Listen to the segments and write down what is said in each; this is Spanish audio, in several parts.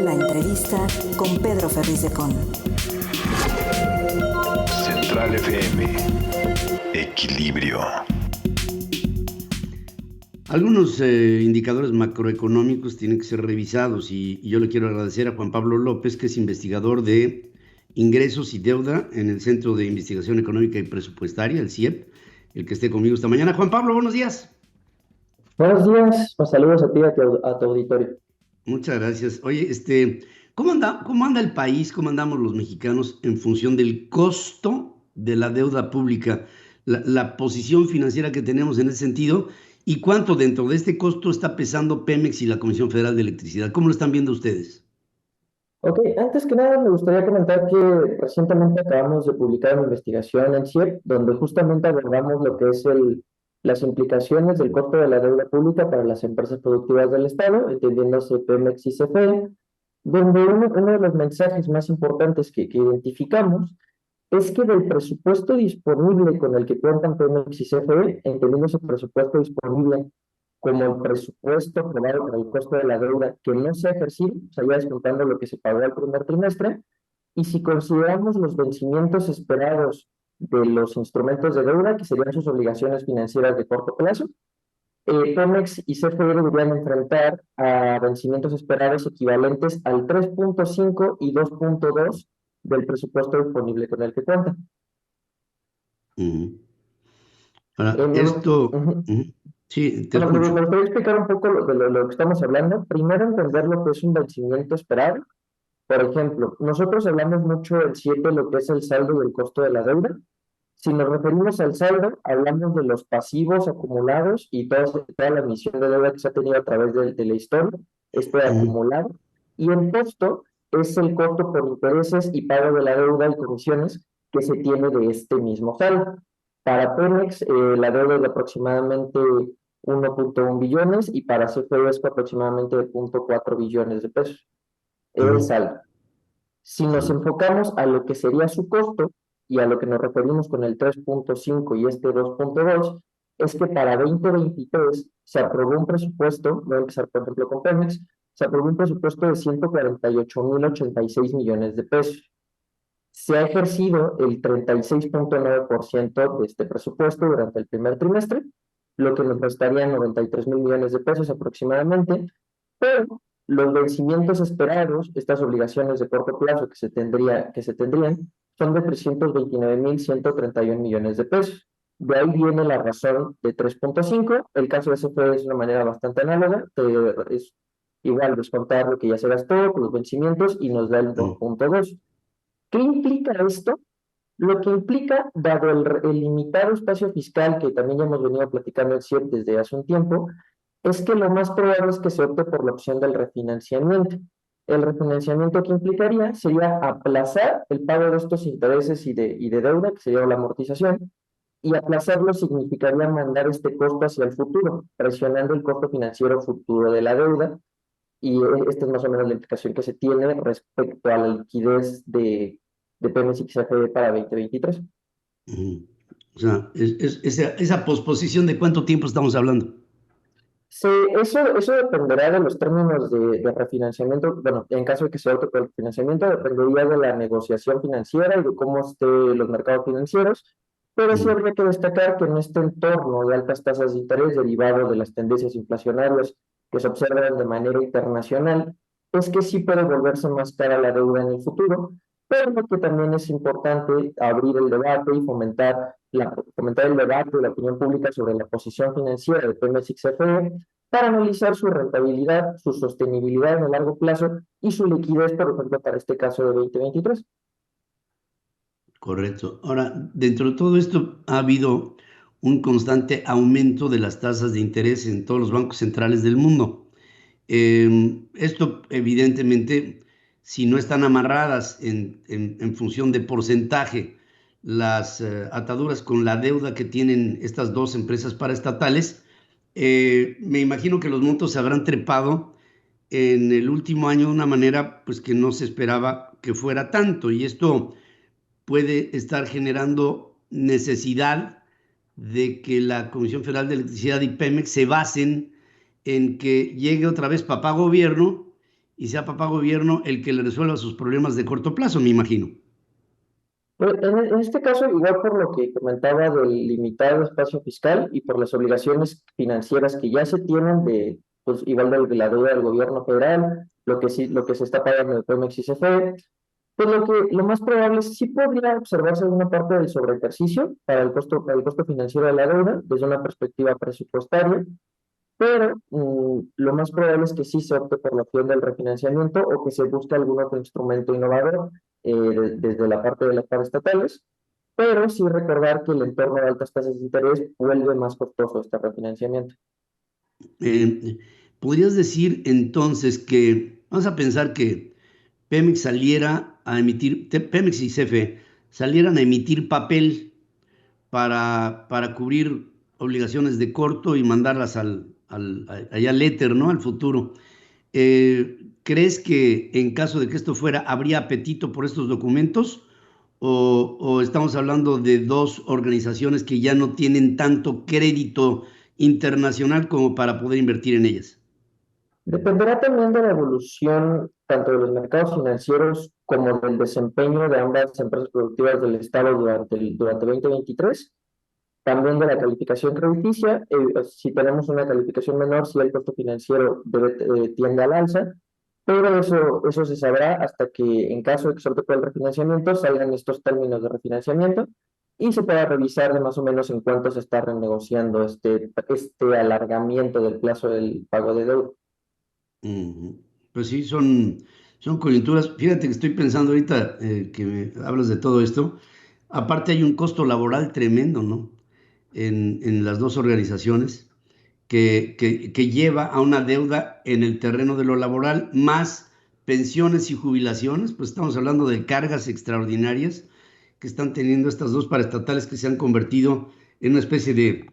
La entrevista con Pedro Ferriz de Con. Central FM. Equilibrio. Algunos indicadores macroeconómicos tienen que ser revisados y yo le quiero agradecer a Juan Pablo López, que es investigador de ingresos y deuda en el Centro de Investigación Económica y Presupuestaria, el CIEP, el que esté conmigo esta mañana. Juan Pablo, buenos días. Buenos días, pues saludos a ti y a tu auditorio. Muchas gracias. Oye, ¿cómo anda el país, cómo andamos los mexicanos en función del costo de la deuda pública, la posición financiera que tenemos en ese sentido y cuánto dentro de este costo está pesando Pemex y la Comisión Federal de Electricidad? ¿Cómo lo están viendo ustedes? Ok, antes que nada me gustaría comentar que recientemente acabamos de publicar una investigación en CIEP donde justamente abordamos lo que es las implicaciones del costo de la deuda pública para las empresas productivas del Estado, entendiéndose Pemex y CFE, donde uno de los mensajes más importantes que identificamos es que del presupuesto disponible con el que cuentan Pemex y CFE, entendiéndose presupuesto disponible como el presupuesto aprobado para el costo de la deuda que no se ha ejercido, o sea, ya descontando lo que se pagó al primer trimestre, y si consideramos los vencimientos esperados de los instrumentos de deuda, que serían sus obligaciones financieras de corto plazo, Pemex y CFE deberían enfrentar a vencimientos esperados equivalentes al 3.5 y 2.2 del presupuesto disponible con el que cuentan. Ahora, esto... Sí, te Bueno, escucho. me gustaría explicar un poco de lo que estamos hablando. Primero, entender lo que es un vencimiento esperado. Por ejemplo, nosotros hablamos mucho del 7, lo que es el saldo del costo de la deuda. Si nos referimos al saldo, hablamos de los pasivos acumulados y toda la emisión de deuda que se ha tenido a través de la historia, esto de acumulado. Y el costo es el costo por intereses y pago de la deuda y comisiones que se tiene de este mismo saldo. Para Pemex, la deuda es de aproximadamente 1.1 billones y para CFE es aproximadamente de 0.4 billones de pesos. Es el saldo. Si nos enfocamos a lo que sería su costo y a lo que nos referimos con el 3.5 y este 2.2, es que para 2023 se aprobó un presupuesto, voy a empezar por ejemplo con Pemex, se aprobó un presupuesto de 148.086 millones de pesos. Se ha ejercido el 36.9% de este presupuesto durante el primer trimestre, lo que nos restaría 93.000 millones de pesos aproximadamente, pero los vencimientos esperados, estas obligaciones de corto plazo que se tendrían, son de 329.131 millones de pesos. De ahí viene la razón de 3.5. El caso de CFE es una manera bastante análoga, es igual descontar lo que ya se gastó, los vencimientos, y nos da el 2.2. ¿Qué implica esto? Lo que implica, dado el limitado espacio fiscal que también ya hemos venido platicando en CIEP desde hace un tiempo, es que lo más probable es que se opte por la opción del refinanciamiento. El refinanciamiento que implicaría sería aplazar el pago de estos intereses y de deuda, que sería la amortización, y aplazarlo significaría mandar este costo hacia el futuro, presionando el costo financiero futuro de la deuda, y esta es más o menos la implicación que se tiene respecto a la liquidez de Pemex y CFE para 2023. O sea, esa posposición, ¿de cuánto tiempo estamos hablando? Sí, eso dependerá de los términos de refinanciamiento. Bueno, en caso de que se opte por el financiamiento, dependería de la negociación financiera y de cómo estén los mercados financieros. Pero sí habría que destacar que en este entorno de altas tasas de interés derivado de las tendencias inflacionarias que se observan de manera internacional, es que sí puede volverse más cara la deuda en el futuro, pero que también es importante abrir el debate y fomentar el debate de la opinión pública sobre la posición financiera de Pemex y CFE para analizar su rentabilidad, su sostenibilidad en el largo plazo y su liquidez, por ejemplo, para este caso de 2023. Correcto. Ahora, dentro de todo esto ha habido un constante aumento de las tasas de interés en todos los bancos centrales del mundo. Esto, evidentemente, si no están amarradas en función de porcentaje las ataduras con la deuda que tienen estas dos empresas paraestatales, me imagino que los montos se habrán trepado en el último año de una manera pues, que no se esperaba que fuera tanto. Y esto puede estar generando necesidad de que la Comisión Federal de Electricidad y Pemex se basen en que llegue otra vez papá gobierno y sea papá gobierno el que le resuelva sus problemas de corto plazo, me imagino. Pues, en este caso, igual por lo que comentaba del limitado espacio fiscal y por las obligaciones financieras que ya se tienen pues igual de la deuda del gobierno federal, lo que se está pagando de Pemex y CFE, pues lo más probable es sí podría observarse alguna parte del sobreejercicio para el costo financiero de la deuda desde una perspectiva presupuestaria, pero lo más probable es que sí se opte por la opción del refinanciamiento o que se busque algún otro instrumento innovador desde la parte de las paraestatales, pero sí recordar que el entorno de altas tasas de interés vuelve más costoso este refinanciamiento. Eh, ¿Podrías decir entonces que, vamos a pensar que Pemex saliera a emitir, Pemex y CFE salieran a emitir papel para cubrir obligaciones de corto y mandarlas allá al éter, ¿no? Al futuro. ¿Crees que en caso de que esto fuera, habría apetito por estos documentos? ¿O estamos hablando de dos organizaciones que ya no tienen tanto crédito internacional como para poder invertir en ellas? Dependerá también de la evolución tanto de los mercados financieros como del desempeño de ambas empresas productivas del Estado durante 2023. También de la calificación crediticia, si tenemos una calificación menor, si el costo financiero tiende al alza, pero eso se sabrá hasta que en caso de que se opte por el refinanciamiento salgan estos términos de refinanciamiento y se pueda revisar de más o menos en cuánto se está renegociando este alargamiento del plazo del pago de deuda. Ujú. Pues sí, son coyunturas. Fíjate que estoy pensando ahorita que me hablas de todo esto. Aparte hay un costo laboral tremendo, ¿no? En las dos organizaciones que lleva a una deuda en el terreno de lo laboral, más pensiones y jubilaciones, pues estamos hablando de cargas extraordinarias que están teniendo estas dos paraestatales que se han convertido en una especie de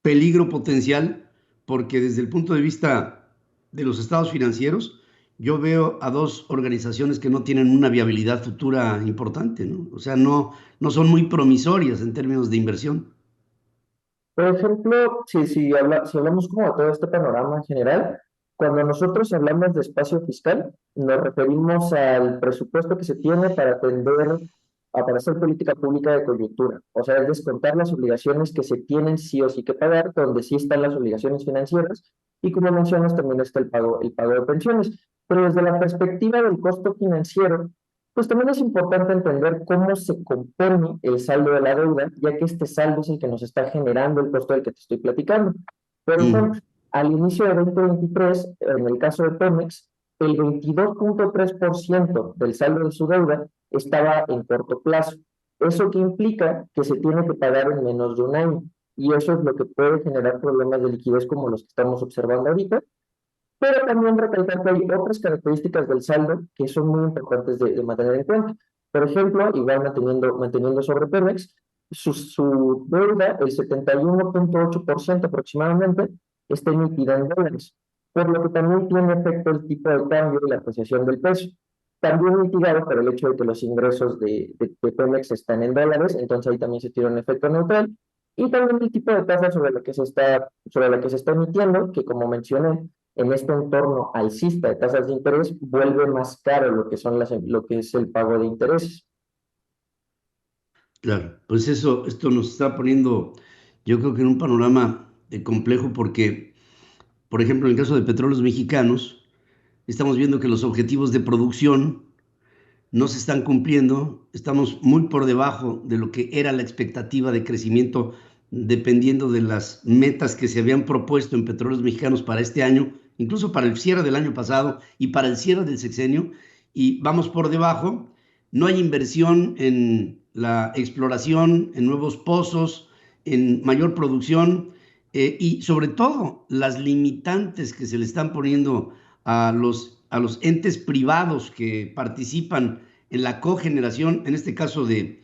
peligro potencial, porque desde el punto de vista de los estados financieros, yo veo a dos organizaciones que no tienen una viabilidad futura importante, ¿no? O sea, no son muy promisorias en términos de inversión. Por ejemplo, si hablamos como de todo este panorama en general, cuando nosotros hablamos de espacio fiscal, nos referimos al presupuesto que se tiene para hacer política pública de coyuntura. O sea, es descontar las obligaciones que se tienen sí o sí que pagar, donde sí están las obligaciones financieras, y como mencionas, también está el pago de pensiones. Pero desde la perspectiva del costo financiero, pues también es importante entender cómo se compone el saldo de la deuda, ya que este saldo es el que nos está generando el costo del que te estoy platicando. Por ejemplo, Mm, al inicio de 2023, en el caso de Pemex, el 22.3% del saldo de su deuda estaba en corto plazo. ¿Eso qué implica? Que se tiene que pagar en menos de un año. Y eso es lo que puede generar problemas de liquidez como los que estamos observando ahorita, pero también recalcar que hay otras características del saldo que son muy importantes de mantener en cuenta. Por ejemplo, igual manteniendo sobre Pemex, su deuda, el 71.8% aproximadamente, está emitida en dólares, por lo que también tiene efecto el tipo de cambio y la apreciación del peso. También mitigado por el hecho de que los ingresos de Pemex están en dólares, entonces ahí también se tiene un efecto neutral. Y también el tipo de tasa sobre la que se está emitiendo, que como mencioné, en este entorno alcista de tasas de interés, vuelve más caro lo que es el pago de intereses. claro, pues esto nos está poniendo, yo creo que en un panorama complejo porque, por ejemplo, en el caso de Petróleos Mexicanos, estamos viendo que los objetivos de producción no se están cumpliendo, estamos muy por debajo de lo que era la expectativa de crecimiento dependiendo de las metas que se habían propuesto en Petróleos Mexicanos para este año, incluso para el cierre del año pasado y para el cierre del sexenio, y vamos por debajo. No hay inversión en la exploración, en nuevos pozos, en mayor producción y sobre todo las limitantes que se le están poniendo a los entes privados que participan en la cogeneración, en este caso de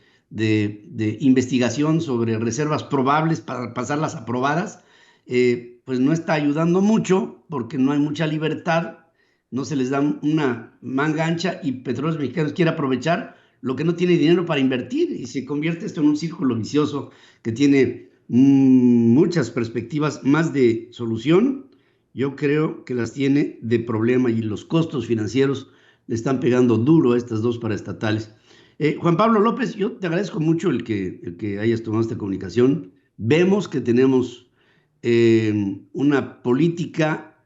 investigación sobre reservas probables para pasarlas aprobadas, pues no está ayudando mucho porque no hay mucha libertad, no se les da una manga ancha y Petróleos Mexicanos quiere aprovechar lo que no tiene dinero para invertir y se convierte esto en un círculo vicioso que tiene muchas perspectivas más de solución yo creo que las tiene de problema y los costos financieros le están pegando duro a estas dos paraestatales. Juan Pablo López, yo te agradezco mucho el que hayas tomado esta comunicación. Vemos que tenemos una política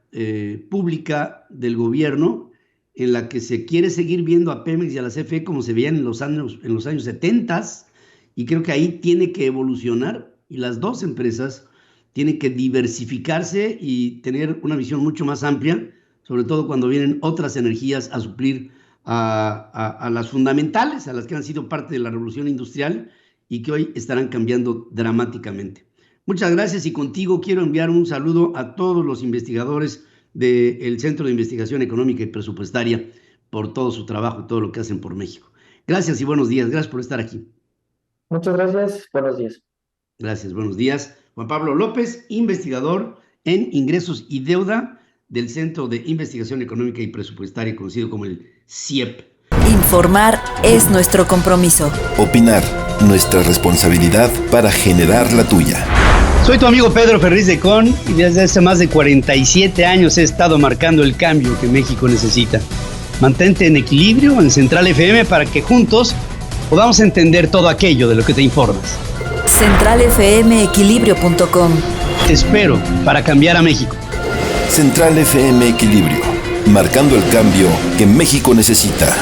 pública del gobierno en la que se quiere seguir viendo a Pemex y a la CFE como se veían en los años 70, y creo que ahí tiene que evolucionar, y las dos empresas tienen que diversificarse y tener una visión mucho más amplia, sobre todo cuando vienen otras energías a suplir a las fundamentales, a las que han sido parte de la revolución industrial y que hoy estarán cambiando dramáticamente. Muchas gracias, y contigo quiero enviar un saludo a todos los investigadores del Centro de Investigación Económica y Presupuestaria por todo su trabajo y todo lo que hacen por México. Gracias y buenos días. Gracias por estar aquí. Muchas gracias. Buenos días. Gracias, buenos días. Juan Pablo López, investigador en ingresos y deuda del Centro de Investigación Económica y Presupuestaria, conocido como el CIEP. Informar es nuestro compromiso. Opinar, nuestra responsabilidad para generar la tuya. Soy tu amigo Pedro Ferriz de Con, y desde hace más de 47 años he estado marcando el cambio que México necesita. Mantente en equilibrio en Central FM para que juntos podamos entender todo aquello de lo que te informas. CentralFMequilibrio.com. Te espero para cambiar a México. Central FM Equilibrio, marcando el cambio que México necesita.